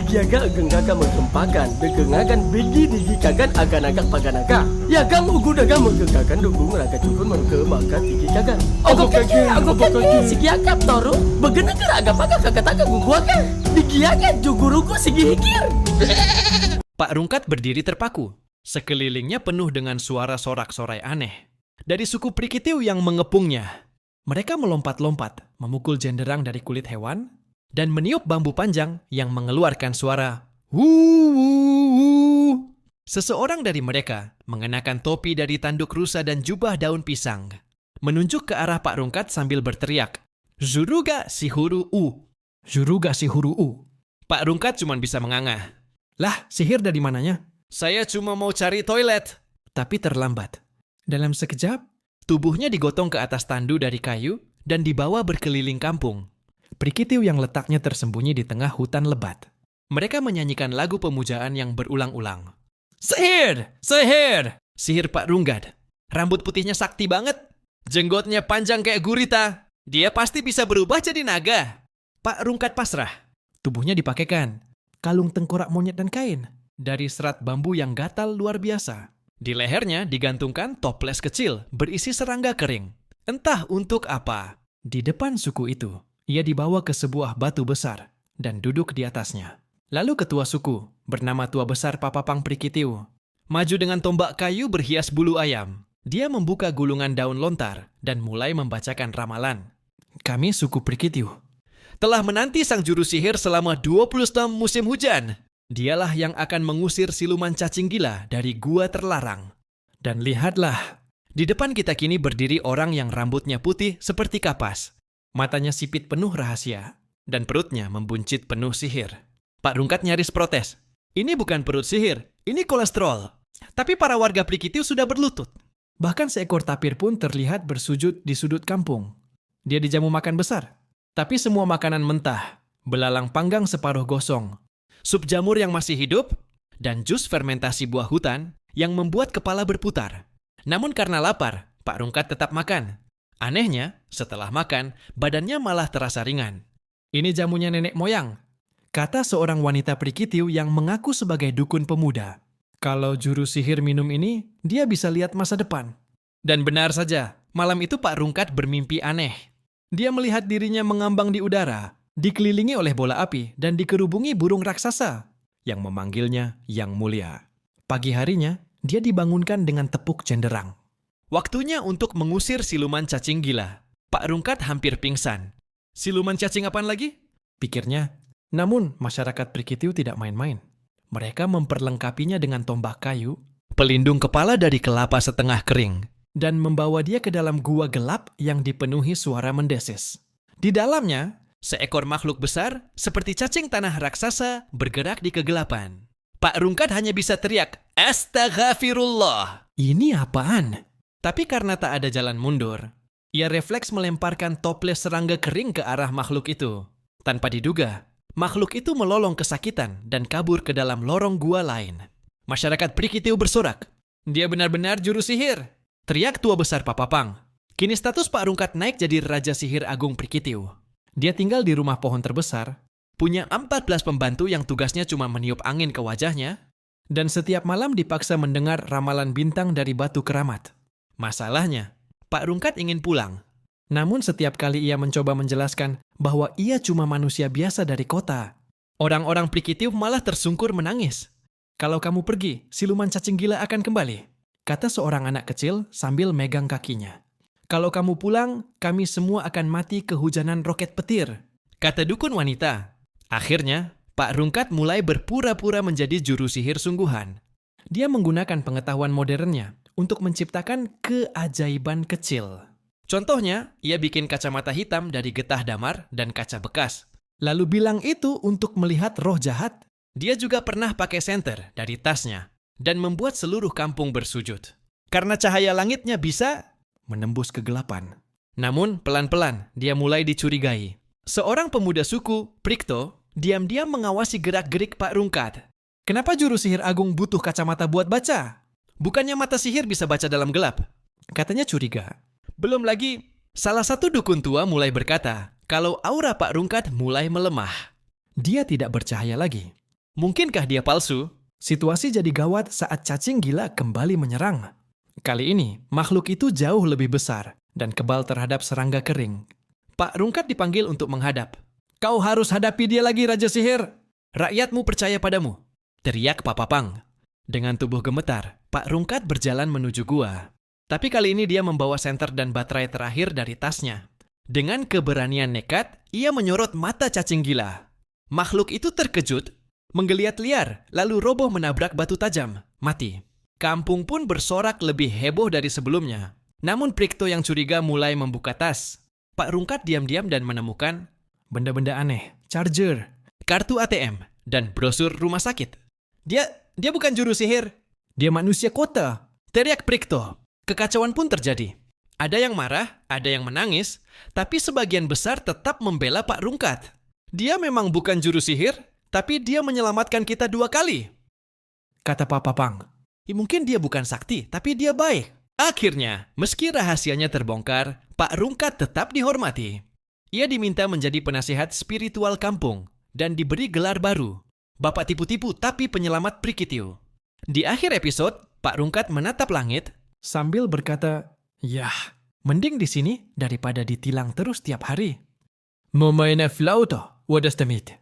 digiaga genggaga menggempakan, degengagan begi digikagan agan-agak paganaga. Yagang ugu dagang menggenggakan dukung raga cukun mengkemakan digikagan. Ogo kaki, sigiaga toru, begenaga raga paga kakataga guguaga. Digiaga jugurugu sigi hikir. Pak Rungkat berdiri terpaku. Sekelilingnya penuh dengan suara sorak-sorai aneh. Dari suku Prikitiu yang mengepungnya. Mereka melompat-lompat, memukul jenderang dari kulit hewan, dan meniup bambu panjang yang mengeluarkan suara wuuu. Seseorang dari mereka mengenakan topi dari tanduk rusa dan jubah daun pisang, menunjuk ke arah Pak Rungkat sambil berteriak, Zuruga Sihuru U. Zuruga Sihuru U. Pak Rungkat cuma bisa mengangah. Lah, sihir dari mananya? Saya cuma mau cari toilet. Tapi terlambat. Dalam sekejap, tubuhnya digotong ke atas tandu dari kayu dan dibawa berkeliling kampung. Prikitiu yang letaknya tersembunyi di tengah hutan lebat. Mereka menyanyikan lagu pemujaan yang berulang-ulang. Sihir! Sihir! Sihir Pak Rungkat. Rambut putihnya sakti banget. Jenggotnya panjang kayak gurita. Dia pasti bisa berubah jadi naga. Pak Rungkat pasrah. Tubuhnya dipakaikan kalung tengkorak monyet dan kain dari serat bambu yang gatal luar biasa. Di lehernya digantungkan toples kecil berisi serangga kering. Entah untuk apa. Di depan suku itu, ia dibawa ke sebuah batu besar dan duduk di atasnya. Lalu ketua suku, bernama Tua Besar Papapang Prikitiu, maju dengan tombak kayu berhias bulu ayam. Dia membuka gulungan daun lontar dan mulai membacakan ramalan. Kami suku Prikitiu telah menanti sang juru sihir selama 20 tahun musim hujan. Dialah yang akan mengusir siluman cacing gila dari gua terlarang. Dan lihatlah, di depan kita kini berdiri orang yang rambutnya putih seperti kapas. Matanya sipit penuh rahasia, dan perutnya membuncit penuh sihir. Pak Rungkat nyaris protes. Ini bukan perut sihir, ini kolesterol. Tapi para warga Prikitiu sudah berlutut. Bahkan seekor tapir pun terlihat bersujud di sudut kampung. Dia dijamu makan besar. Tapi semua makanan mentah, belalang panggang separuh gosong, sup jamur yang masih hidup, dan jus fermentasi buah hutan yang membuat kepala berputar. Namun karena lapar, Pak Rungkat tetap makan. Anehnya, setelah makan, badannya malah terasa ringan. Ini jamunya nenek moyang, kata seorang wanita Prikitiu yang mengaku sebagai dukun pemuda. Kalau juru sihir minum ini, dia bisa lihat masa depan. Dan benar saja, malam itu Pak Rungkat bermimpi aneh. Dia melihat dirinya mengambang di udara, dikelilingi oleh bola api dan dikerubungi burung raksasa yang memanggilnya Yang Mulia. Pagi harinya, dia dibangunkan dengan tepuk jenderang. Waktunya untuk mengusir siluman cacing gila. Pak Rungkat hampir pingsan. Siluman cacing apaan lagi? Pikirnya. Namun, masyarakat Prikitiu tidak main-main. Mereka memperlengkapinya dengan tombak kayu, pelindung kepala dari kelapa setengah kering, dan membawa dia ke dalam gua gelap yang dipenuhi suara mendesis. Di dalamnya, seekor makhluk besar seperti cacing tanah raksasa bergerak di kegelapan. Pak Rungkat hanya bisa teriak, Astaghfirullah. Ini apaan? Tapi karena tak ada jalan mundur, ia refleks melemparkan toples serangga kering ke arah makhluk itu. Tanpa diduga, makhluk itu melolong kesakitan dan kabur ke dalam lorong gua lain. Masyarakat Prikitiu bersorak. Dia benar-benar juru sihir. Teriak Tua Besar Papapang. Kini status Pak Rungkat naik jadi Raja Sihir Agung Prikitiu. Dia tinggal di rumah pohon terbesar, punya 14 pembantu yang tugasnya cuma meniup angin ke wajahnya, dan setiap malam dipaksa mendengar ramalan bintang dari batu keramat. Masalahnya, Pak Rungkat ingin pulang. Namun setiap kali ia mencoba menjelaskan bahwa ia cuma manusia biasa dari kota, orang-orang Prikitiu malah tersungkur menangis. Kalau kamu pergi, siluman cacing gila akan kembali, kata seorang anak kecil sambil megang kakinya. Kalau kamu pulang, kami semua akan mati kehujanan roket petir, kata dukun wanita. Akhirnya, Pak Rungkat mulai berpura-pura menjadi juru sihir sungguhan. Dia menggunakan pengetahuan modernnya untuk menciptakan keajaiban kecil. Contohnya, ia bikin kacamata hitam dari getah damar dan kaca bekas. Lalu bilang itu untuk melihat roh jahat. Dia juga pernah pakai senter dari tasnya dan membuat seluruh kampung bersujud. Karena cahaya langitnya bisa menembus kegelapan. Namun, pelan-pelan dia mulai dicurigai. Seorang pemuda suku, Prikto, diam-diam mengawasi gerak-gerik Pak Rungkat. Kenapa juru sihir agung butuh kacamata buat baca? Bukannya mata sihir bisa baca dalam gelap? Katanya curiga. Belum lagi, salah satu dukun tua mulai berkata kalau aura Pak Rungkat mulai melemah. Dia tidak bercahaya lagi. Mungkinkah dia palsu? Situasi jadi gawat saat cacing gila kembali menyerang. Kali ini, makhluk itu jauh lebih besar dan kebal terhadap serangga kering. Pak Rungkat dipanggil untuk menghadap. Kau harus hadapi dia lagi, Raja Sihir. Rakyatmu percaya padamu, teriak Pak Papang. Dengan tubuh gemetar, Pak Rungkat berjalan menuju gua. Tapi kali ini dia membawa senter dan baterai terakhir dari tasnya. Dengan keberanian nekat, ia menyorot mata cacing gila. Makhluk itu terkejut, menggeliat liar, lalu roboh menabrak batu tajam, mati. Kampung pun bersorak lebih heboh dari sebelumnya. Namun Prikto yang curiga mulai membuka tas. Pak Rungkat diam-diam dan menemukan benda-benda aneh, charger, kartu ATM, dan brosur rumah sakit. Dia bukan juru sihir. Dia manusia kota, teriak Prikto. Kekacauan pun terjadi. Ada yang marah, ada yang menangis, tapi sebagian besar tetap membela Pak Rungkat. Dia memang bukan juru sihir, tapi dia menyelamatkan kita 2 kali. Kata Pak Papang. Mungkin dia bukan sakti, tapi dia baik. Akhirnya, meski rahasianya terbongkar, Pak Rungkat tetap dihormati. Ia diminta menjadi penasihat spiritual kampung dan diberi gelar baru, Bapak Tipu-Tipu tapi Penyelamat Prikitiu. Di akhir episode, Pak Rungkat menatap langit sambil berkata, "Yah, mending di sini daripada ditilang terus tiap hari." Mau main flauta? What does that mean?